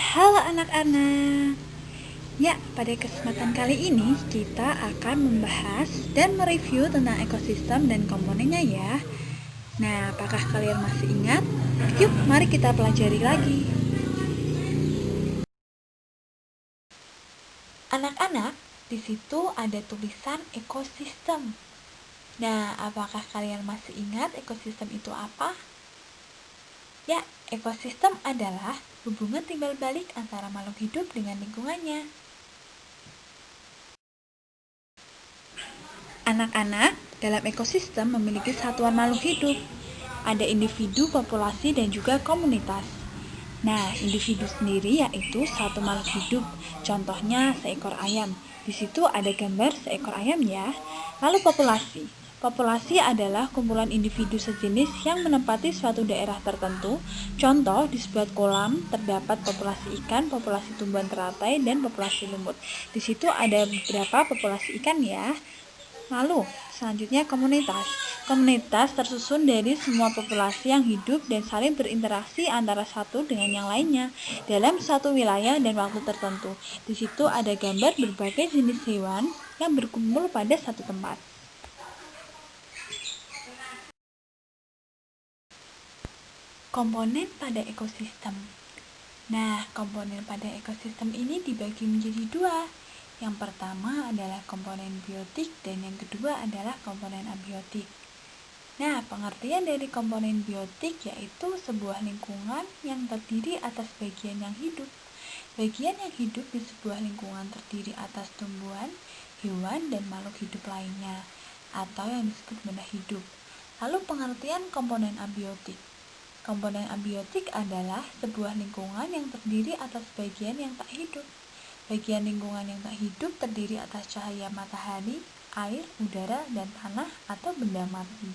Halo anak-anak. Ya, pada kesempatan kali ini kita akan membahas dan mereview tentang ekosistem dan komponennya ya. Nah, apakah kalian masih ingat? Yuk, mari kita pelajari lagi. Anak-anak, di situ ada tulisan ekosistem. Nah, apakah kalian masih ingat ekosistem itu apa? Ya, ekosistem adalah hubungan timbal balik antara makhluk hidup dengan lingkungannya. Anak-anak dalam ekosistem memiliki satuan makhluk hidup. Ada individu, populasi, dan juga komunitas. Nah, individu sendiri yaitu satu makhluk hidup. Contohnya seekor ayam. Di situ ada gambar seekor ayam ya. Lalu populasi. Populasi adalah kumpulan individu sejenis yang menempati suatu daerah tertentu. Contoh, di sebuah kolam terdapat populasi ikan, populasi tumbuhan teratai, dan populasi lumut. Di situ ada beberapa populasi ikan ya. Lalu, selanjutnya komunitas. Komunitas tersusun dari semua populasi yang hidup dan saling berinteraksi antara satu dengan yang lainnya dalam satu wilayah dan waktu tertentu. Di situ ada gambar berbagai jenis hewan yang berkumpul pada satu tempat. Komponen pada ekosistem. Nah, komponen pada ekosistem ini dibagi menjadi dua. Yang pertama adalah komponen biotik dan yang kedua adalah komponen abiotik. Nah, pengertian dari komponen biotik yaitu sebuah lingkungan yang terdiri atas bagian yang hidup. Bagian yang hidup di sebuah lingkungan terdiri atas tumbuhan, hewan, dan makhluk hidup lainnya, atau yang disebut benda hidup. Lalu pengertian komponen abiotik. Komponen abiotik adalah sebuah lingkungan yang terdiri atas bagian yang tak hidup. Bagian lingkungan yang tak hidup terdiri atas cahaya matahari, air, udara, dan tanah atau benda mati.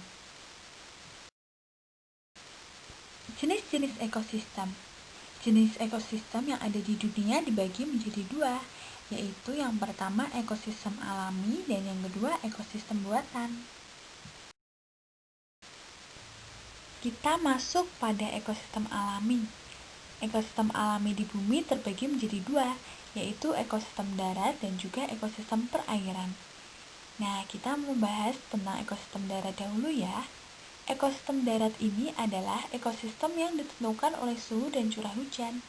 Jenis-jenis ekosistem. Jenis ekosistem yang ada di dunia dibagi menjadi dua, yaitu yang pertama ekosistem alami dan yang kedua ekosistem buatan. Kita masuk pada ekosistem alami. Ekosistem alami di bumi terbagi menjadi dua, yaitu ekosistem darat dan juga ekosistem perairan. Nah, kita membahas tentang ekosistem darat dahulu ya. Ekosistem darat ini adalah ekosistem yang ditentukan oleh suhu dan curah hujan.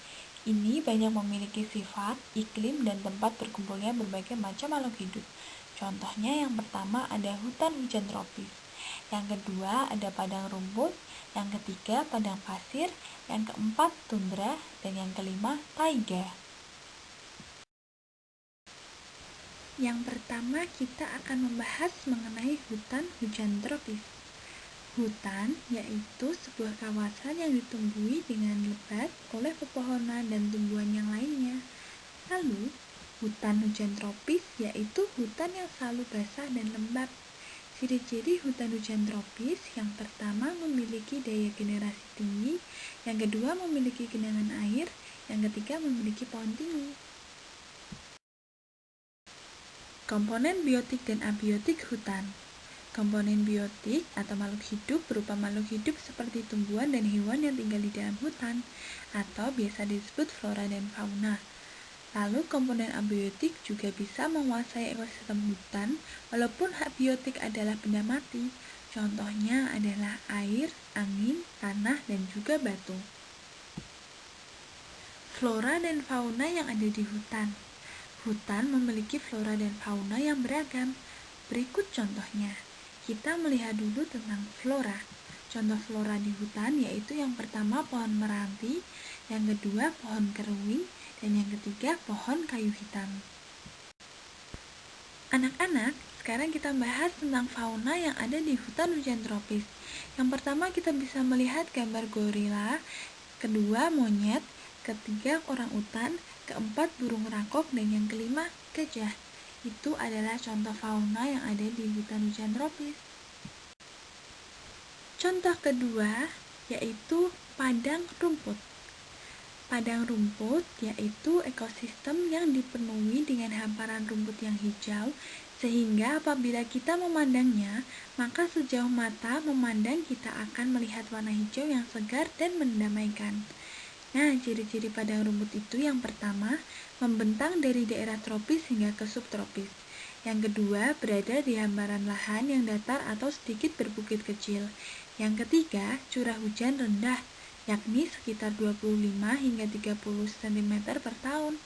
Ini banyak memiliki sifat, iklim, dan tempat berkumpulnya berbagai macam makhluk hidup. Contohnya yang pertama ada hutan hujan tropis. Yang kedua ada padang rumput, yang ketiga padang pasir, yang keempat tundra, dan yang kelima taiga. Yang pertama kita akan membahas mengenai hutan hujan tropis. Hutan yaitu sebuah kawasan yang ditumbuhi dengan lebat oleh pepohonan dan tumbuhan yang lainnya. Lalu, hutan hujan tropis yaitu hutan yang selalu basah dan lembab. Ciri-ciri hutan hujan tropis yang pertama memiliki daya generasi tinggi, yang kedua memiliki genangan air, yang ketiga memiliki pohon tinggi. Komponen biotik dan abiotik hutan. Komponen biotik atau makhluk hidup berupa makhluk hidup seperti tumbuhan dan hewan yang tinggal di dalam hutan atau biasa disebut flora dan fauna. Lalu komponen abiotik juga bisa menguasai ekosistem hutan walaupun abiotik adalah benda mati. Contohnya adalah air, angin, tanah, dan juga batu. Flora dan fauna yang ada di hutan. Hutan memiliki flora dan fauna yang beragam. Berikut contohnya. Kita melihat dulu tentang flora. Contoh flora di hutan yaitu yang pertama pohon meranti, yang kedua pohon keruing, dan yang ketiga pohon kayu hitam. Anak-anak, sekarang kita bahas tentang fauna yang ada di hutan hujan tropis. Yang pertama kita bisa melihat gambar gorila, kedua monyet, ketiga orangutan, keempat burung rangkok, dan yang kelima gajah. Itu adalah contoh fauna yang ada di hutan hujan tropis. Contoh kedua yaitu padang rumput. Padang rumput yaitu ekosistem yang dipenuhi dengan hamparan rumput yang hijau, sehingga apabila kita memandangnya, maka sejauh mata memandang kita akan melihat warna hijau yang segar dan mendamaikan. Nah, ciri-ciri padang rumput itu yang pertama, membentang dari daerah tropis hingga ke subtropis. Yang kedua, berada di hamparan lahan yang datar atau sedikit berbukit kecil. Yang ketiga, curah hujan rendah, yakni sekitar 25 hingga 30 cm per tahun.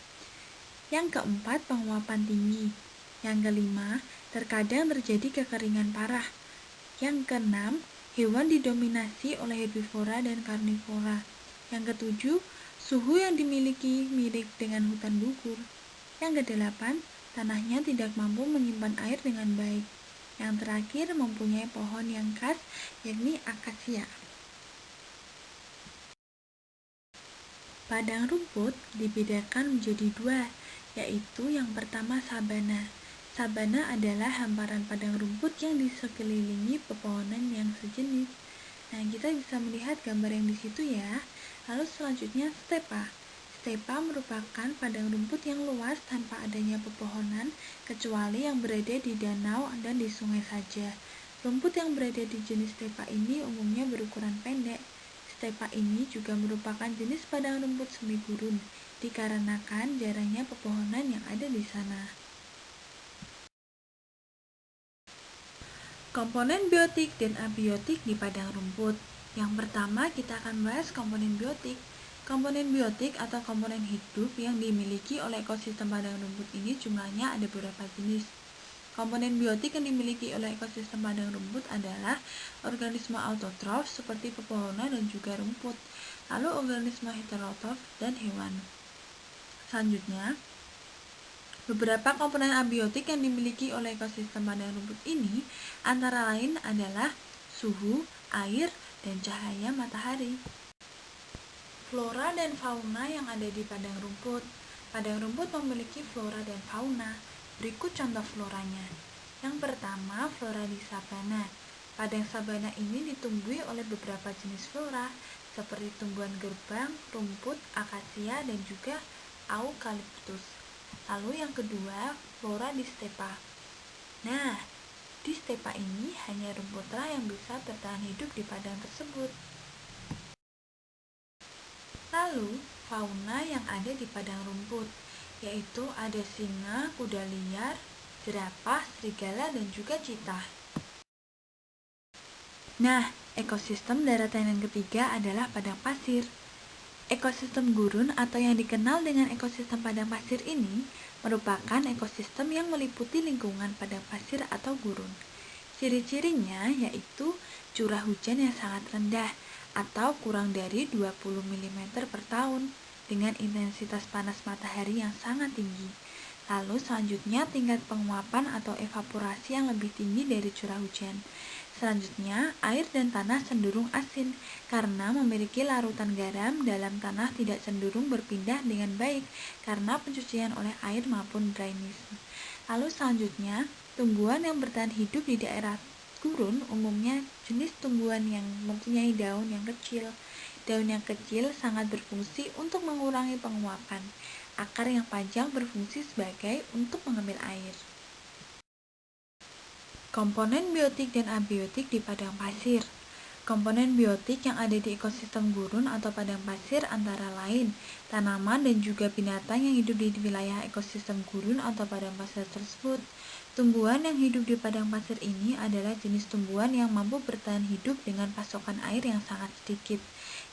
Yang keempat, penguapan tinggi. Yang kelima, terkadang terjadi kekeringan parah. Yang keenam, hewan didominasi oleh herbivora dan karnivora. Yang ketujuh, suhu yang dimiliki mirip dengan hutan gugur. Yang kedelapan, tanahnya tidak mampu menyimpan air dengan baik. Yang terakhir, mempunyai pohon yang khas, yakni akasia. Padang rumput dibedakan menjadi dua, yaitu yang pertama sabana. Sabana adalah hamparan padang rumput yang disekelilingi pepohonan yang sejenis. Nah, kita bisa melihat gambar yang di situ ya. Lalu selanjutnya stepa. Stepa merupakan padang rumput yang luas tanpa adanya pepohonan, kecuali yang berada di danau dan di sungai saja. Rumput yang berada di jenis stepa ini umumnya berukuran pendek. Stepa ini juga merupakan jenis padang rumput semi gurun, dikarenakan jarangnya pepohonan yang ada di sana. Komponen biotik dan abiotik di padang rumput. Yang pertama, kita akan bahas komponen biotik. Komponen biotik atau komponen hidup yang dimiliki oleh ekosistem padang rumput ini jumlahnya ada beberapa jenis. Komponen biotik yang dimiliki oleh ekosistem padang rumput adalah organisme autotrof seperti pepohonan dan juga rumput, lalu organisme heterotrof dan hewan. Selanjutnya, beberapa komponen abiotik yang dimiliki oleh ekosistem padang rumput ini antara lain adalah suhu, air, dan cahaya matahari. Flora dan fauna yang ada di padang rumput. Padang rumput memiliki flora dan fauna. Berikut contoh floranya. Yang pertama, flora di sabana. Padang sabana ini ditumbuhi oleh beberapa jenis flora, seperti tumbuhan gerbang, rumput, akasia, dan juga eukaliptus. Lalu yang kedua, flora di stepa. Nah, di stepa ini hanya rumputlah yang bisa bertahan hidup di padang tersebut. Lalu, fauna yang ada di padang rumput, yaitu ada singa, kuda liar, jerapah, serigala, dan juga cheetah. Nah, ekosistem daratan yang ketiga adalah padang pasir. Ekosistem gurun atau yang dikenal dengan ekosistem padang pasir ini merupakan ekosistem yang meliputi lingkungan padang pasir atau gurun. Ciri-cirinya yaitu curah hujan yang sangat rendah atau kurang dari 20 mm per tahun dengan intensitas panas matahari yang sangat tinggi. Lalu selanjutnya tingkat penguapan atau evaporasi yang lebih tinggi dari curah hujan. Selanjutnya, air dan tanah cenderung asin karena memiliki larutan garam dalam tanah tidak cenderung berpindah dengan baik karena pencucian oleh air maupun drainase. Lalu selanjutnya, tumbuhan yang bertahan hidup di daerah gurun umumnya jenis tumbuhan yang mempunyai daun yang kecil. Daun yang kecil sangat berfungsi untuk mengurangi penguapan. Akar yang panjang berfungsi sebagai untuk mengambil air. Komponen biotik dan abiotik di padang pasir. Komponen biotik yang ada di ekosistem gurun atau padang pasir antara lain tanaman dan juga binatang yang hidup di wilayah ekosistem gurun atau padang pasir tersebut. Tumbuhan yang hidup di padang pasir ini adalah jenis tumbuhan yang mampu bertahan hidup dengan pasokan air yang sangat sedikit.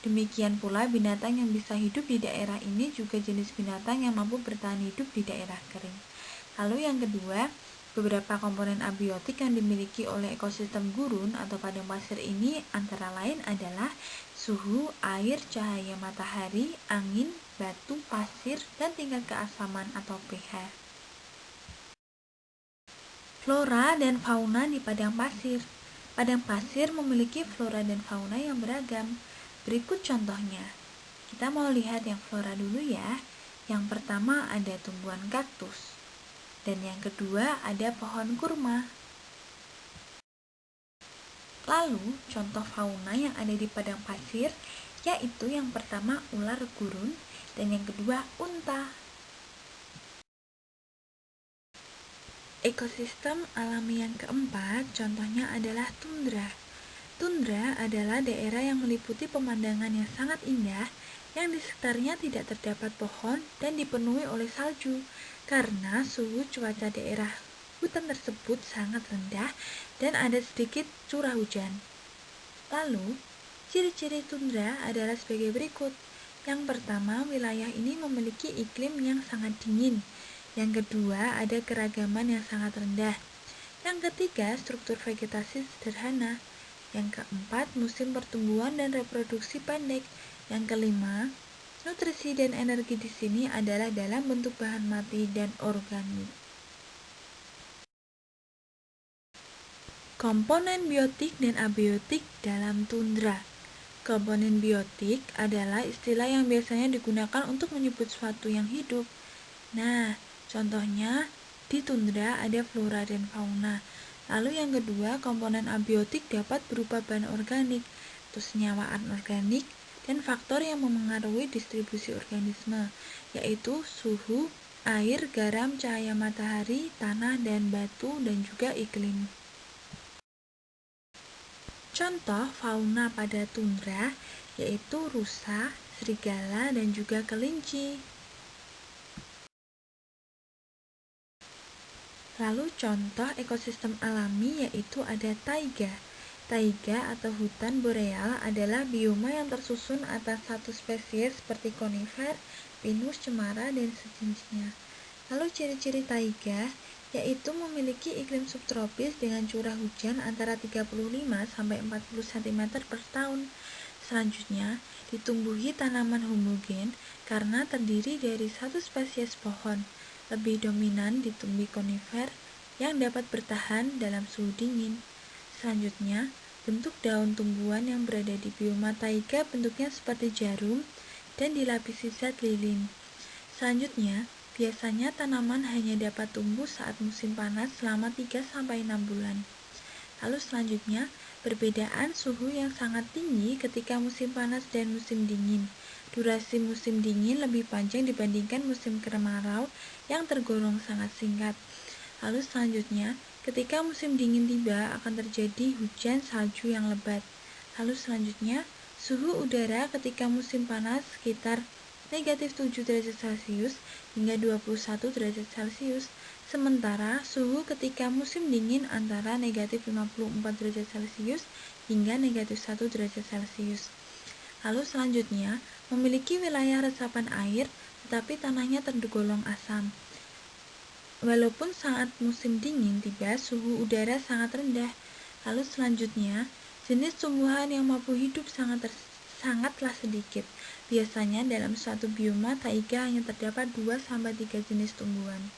Demikian pula binatang yang bisa hidup di daerah ini juga jenis binatang yang mampu bertahan hidup di daerah kering. Lalu yang kedua, beberapa komponen abiotik yang dimiliki oleh ekosistem gurun atau padang pasir ini antara lain adalah suhu, air, cahaya matahari, angin, batu, pasir, dan tingkat keasaman atau pH. Flora dan fauna di padang pasir. Padang pasir memiliki flora dan fauna yang beragam. Berikut contohnya. Kita mau lihat yang flora dulu ya. Yang pertama ada tumbuhan kaktus. Dan yang kedua ada pohon kurma. Lalu, contoh fauna yang ada di padang pasir yaitu yang pertama ular gurun dan yang kedua unta. Ekosistem alami yang keempat contohnya adalah tundra. Tundra adalah daerah yang meliputi pemandangan yang sangat indah yang di sekitarnya tidak terdapat pohon dan dipenuhi oleh salju, karena suhu cuaca daerah hutan tersebut sangat rendah dan ada sedikit curah hujan. Lalu, ciri-ciri tundra adalah sebagai berikut. Yang pertama, wilayah ini memiliki iklim yang sangat dingin. Yang kedua, ada keragaman yang sangat rendah. Yang ketiga, struktur vegetasi sederhana. Yang keempat, musim pertumbuhan dan reproduksi pendek. Yang kelima, nutrisi dan energi di sini adalah dalam bentuk bahan mati dan organik. Komponen biotik dan abiotik dalam tundra. Komponen biotik adalah istilah yang biasanya digunakan untuk menyebut sesuatu yang hidup. Nah, contohnya di tundra ada flora dan fauna. Lalu yang kedua, komponen abiotik dapat berupa bahan organik, atau senyawa anorganik, dan faktor yang memengaruhi distribusi organisme, yaitu suhu, air, garam, cahaya matahari, tanah, dan batu, dan juga iklim. Contoh fauna pada tundra yaitu rusa, serigala, dan juga kelinci. Lalu contoh ekosistem alami yaitu ada taiga. Taiga atau hutan boreal adalah bioma yang tersusun atas satu spesies seperti konifer, pinus, cemara, dan sejenisnya. Lalu ciri-ciri taiga yaitu memiliki iklim subtropis dengan curah hujan antara 35-40 cm per tahun. Selanjutnya, ditumbuhi tanaman homogen karena terdiri dari satu spesies pohon. Lebih dominan ditumbuhi konifer yang dapat bertahan dalam suhu dingin. Selanjutnya, bentuk daun tumbuhan yang berada di bioma taiga bentuknya seperti jarum dan dilapisi zat lilin. Selanjutnya, biasanya tanaman hanya dapat tumbuh saat musim panas selama 3-6 bulan. Lalu selanjutnya, perbedaan suhu yang sangat tinggi ketika musim panas dan musim dingin. Durasi musim dingin lebih panjang dibandingkan musim kemarau yang tergolong sangat singkat. Lalu selanjutnya, ketika musim dingin tiba akan terjadi hujan salju yang lebat. Lalu selanjutnya, suhu udara ketika musim panas sekitar -7 derajat Celcius hingga 21 derajat Celcius, sementara suhu ketika musim dingin antara -54 derajat Celcius hingga -1 derajat Celcius. Lalu selanjutnya, memiliki wilayah resapan air, tetapi tanahnya tergolong asam. Walaupun saat musim dingin tiba, suhu udara sangat rendah. Lalu selanjutnya, jenis tumbuhan yang mampu hidup sangatlah sedikit. Biasanya dalam suatu bioma taiga hanya terdapat 2-3 jenis tumbuhan.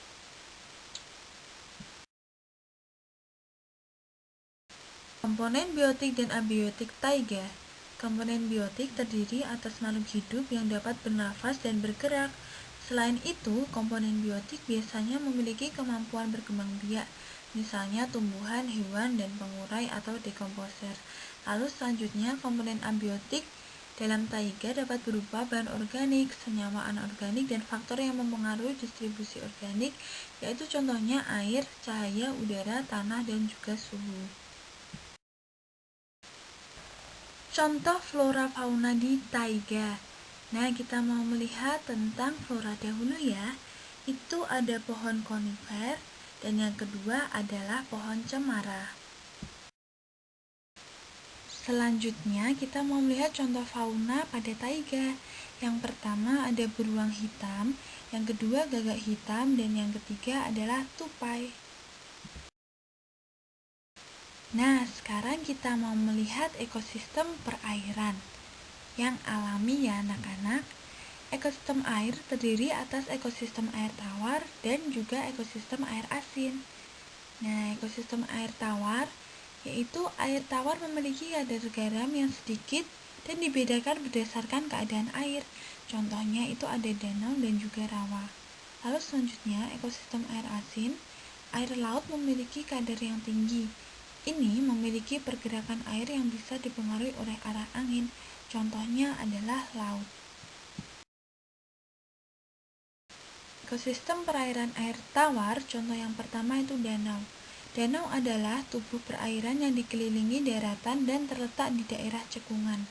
Komponen biotik dan abiotik taiga. Komponen biotik terdiri atas makhluk hidup yang dapat bernafas dan bergerak. Selain itu, komponen biotik biasanya memiliki kemampuan berkembang biak, misalnya tumbuhan, hewan, dan pengurai atau dekomposer. Lalu selanjutnya, komponen abiotik dalam taiga dapat berupa bahan organik, senyawa anorganik, dan faktor yang mempengaruhi distribusi organik, yaitu contohnya air, cahaya, udara, tanah, dan juga suhu. Contoh flora fauna di taiga. Nah, kita mau melihat tentang flora dahulu ya. Itu ada pohon konifer, dan yang kedua adalah pohon cemara. Selanjutnya, kita mau melihat contoh fauna pada taiga. Yang pertama ada beruang hitam, yang kedua gagak hitam, dan yang ketiga adalah tupai. Nah, sekarang kita mau melihat ekosistem perairan yang alami ya anak-anak. Ekosistem air terdiri atas ekosistem air tawar dan juga ekosistem air asin. Nah, ekosistem air tawar yaitu air tawar memiliki kadar garam yang sedikit dan dibedakan berdasarkan keadaan air. Contohnya itu ada danau dan juga rawa. Lalu selanjutnya ekosistem air asin, air laut memiliki kadar yang tinggi. Ini memiliki pergerakan air yang bisa dipengaruhi oleh arah angin. Contohnya adalah laut. Ekosistem perairan air tawar, contoh yang pertama itu danau. Danau adalah tubuh perairan yang dikelilingi daratan dan terletak di daerah cekungan.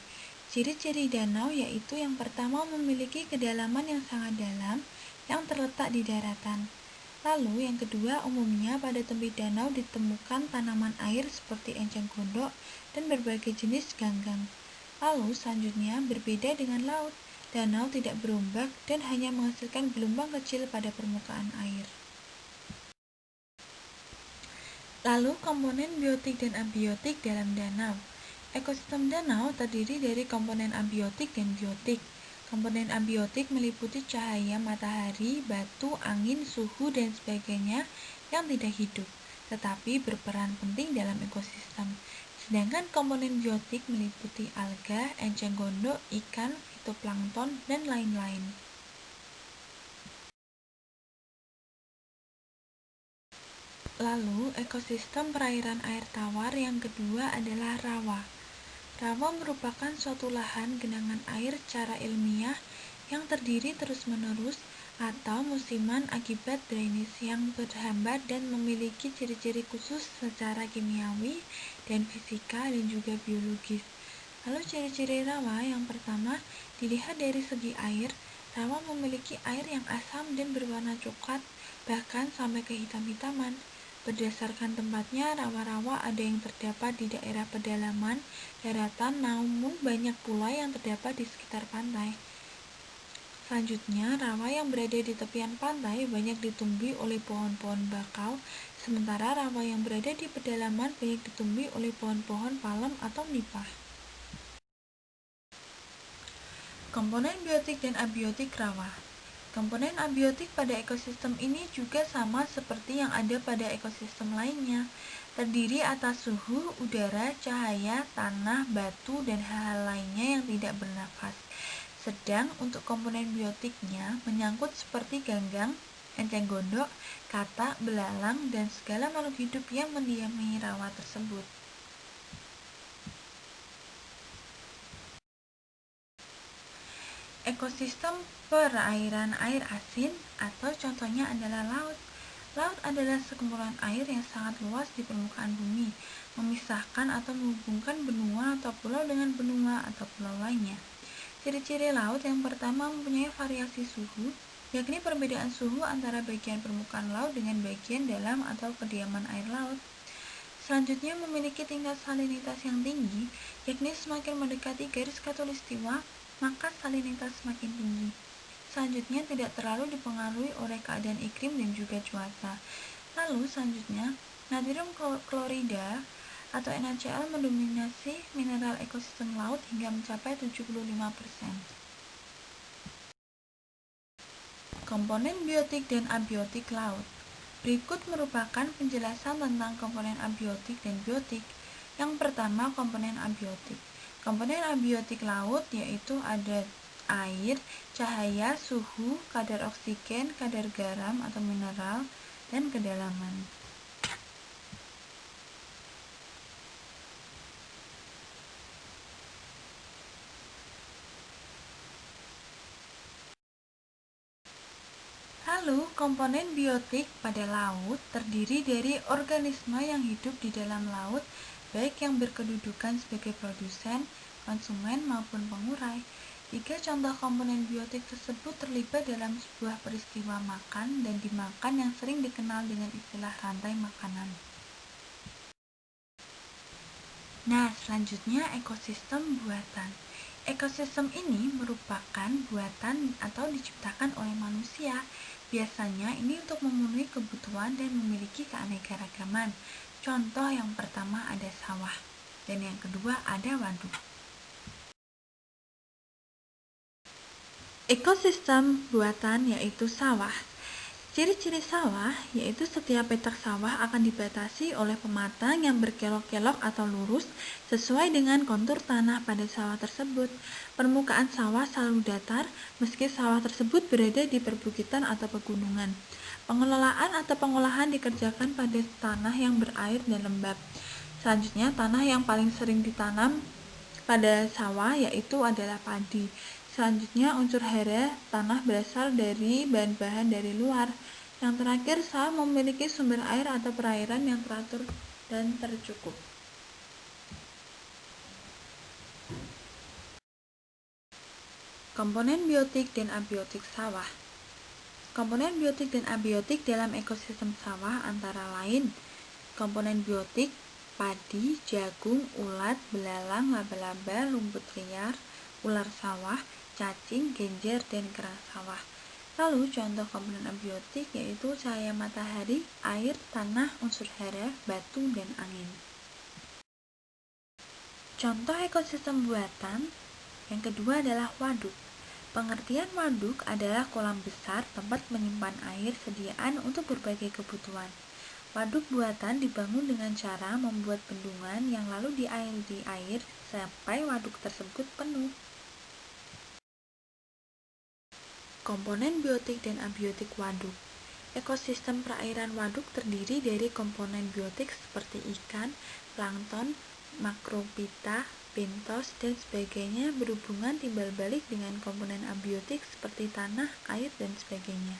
Ciri-ciri danau yaitu yang pertama memiliki kedalaman yang sangat dalam yang terletak di daratan. Lalu yang kedua, umumnya pada tepi danau ditemukan tanaman air seperti enceng gondok dan berbagai jenis ganggang. Lalu selanjutnya, berbeda dengan laut, danau tidak berombak dan hanya menghasilkan gelombang kecil pada permukaan air. Lalu komponen biotik dan abiotik dalam danau. Ekosistem danau terdiri dari komponen abiotik dan biotik. Komponen abiotik meliputi cahaya matahari, batu, angin, suhu, dan sebagainya yang tidak hidup, tetapi berperan penting dalam ekosistem. Sedangkan komponen biotik meliputi alga, enceng gondok, ikan, fitoplankton, dan lain-lain. Lalu, ekosistem perairan air tawar yang kedua adalah rawa. Rawa merupakan suatu lahan genangan air secara ilmiah yang terdiri terus-menerus atau musiman akibat drainase yang berhambat dan memiliki ciri-ciri khusus secara kimiawi dan fisika dan juga biologis. Lalu ciri-ciri rawa yang pertama dilihat dari segi air. Rawa memiliki air yang asam dan berwarna coklat bahkan sampai kehitam-hitaman. Berdasarkan tempatnya, rawa-rawa ada yang terdapat di daerah pedalaman, daratan, namun banyak pula yang terdapat di sekitar pantai. Selanjutnya, rawa yang berada di tepian pantai banyak ditumbuhi oleh pohon-pohon bakau, sementara rawa yang berada di pedalaman banyak ditumbuhi oleh pohon-pohon palem atau nipah. Komponen biotik dan abiotik rawa. Komponen abiotik pada ekosistem ini juga sama seperti yang ada pada ekosistem lainnya, terdiri atas suhu, udara, cahaya, tanah, batu, dan hal-hal lainnya yang tidak bernafas. Sedang untuk komponen biotiknya menyangkut seperti ganggang, enceng gondok, katak, belalang, dan segala makhluk hidup yang mendiami rawa tersebut. Ekosistem perairan air asin atau contohnya adalah laut. Laut adalah sekumpulan air yang sangat luas di permukaan bumi, memisahkan atau menghubungkan benua atau pulau dengan benua atau pulau lainnya. Ciri-ciri laut yang pertama mempunyai variasi suhu, yakni perbedaan suhu antara bagian permukaan laut dengan bagian dalam atau kediaman air laut. Selanjutnya memiliki tingkat salinitas yang tinggi, yakni semakin mendekati garis khatulistiwa, maka salinitas semakin tinggi. Selanjutnya tidak terlalu dipengaruhi oleh keadaan iklim dan juga cuaca. Lalu selanjutnya, natrium klorida atau NaCl mendominasi mineral ekosistem laut hingga mencapai 75%. Komponen biotik dan abiotik laut. Berikut merupakan penjelasan tentang komponen abiotik dan biotik. Yang pertama, komponen abiotik. Komponen abiotik laut yaitu ada air, cahaya, suhu, kadar oksigen, kadar garam atau mineral, dan kedalaman. Lalu, komponen biotik pada laut terdiri dari organisme yang hidup di dalam laut, baik yang berkedudukan sebagai produsen, konsumen, maupun pengurai. 3 contoh komponen biotik tersebut terlibat dalam sebuah peristiwa makan dan dimakan yang sering dikenal dengan istilah rantai makanan. Nah, selanjutnya ekosistem buatan. Ekosistem ini merupakan buatan atau diciptakan oleh manusia. Biasanya ini untuk memenuhi kebutuhan dan memiliki keanekaragaman. Contoh yang pertama ada sawah, dan yang kedua ada waduk. Ekosistem buatan yaitu sawah. Ciri-ciri sawah yaitu setiap petak sawah akan dibatasi oleh pematang yang berkelok-kelok atau lurus sesuai dengan kontur tanah pada sawah tersebut. Permukaan sawah selalu datar meski sawah tersebut berada di perbukitan atau pegunungan. Pengelolaan atau pengolahan dikerjakan pada tanah yang berair dan lembab. Selanjutnya, tanah yang paling sering ditanam pada sawah yaitu adalah padi. Selanjutnya, unsur hara tanah berasal dari bahan-bahan dari luar. Yang terakhir, sawah memiliki sumber air atau perairan yang teratur dan tercukup. Komponen biotik dan abiotik sawah. Komponen biotik dan abiotik dalam ekosistem sawah antara lain komponen biotik, padi, jagung, ulat, belalang, laba-laba, rumput liar, ular sawah, cacing, genjer, dan kerang sawah. Lalu contoh komponen abiotik yaitu cahaya matahari, air, tanah, unsur hara, batu, dan angin. Contoh ekosistem buatan yang kedua adalah waduk. Pengertian waduk adalah kolam besar tempat menyimpan air sediaan untuk berbagai kebutuhan. Waduk buatan dibangun dengan cara membuat bendungan yang lalu dialiri air sampai waduk tersebut penuh. Komponen biotik dan abiotik waduk. Ekosistem perairan waduk terdiri dari komponen biotik seperti ikan, plankton, makropita, bentos, dan sebagainya berhubungan timbal balik dengan komponen abiotik seperti tanah, air, dan sebagainya.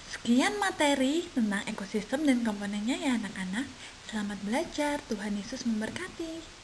Sekian materi tentang ekosistem dan komponennya ya anak-anak. Selamat belajar, Tuhan Yesus memberkati.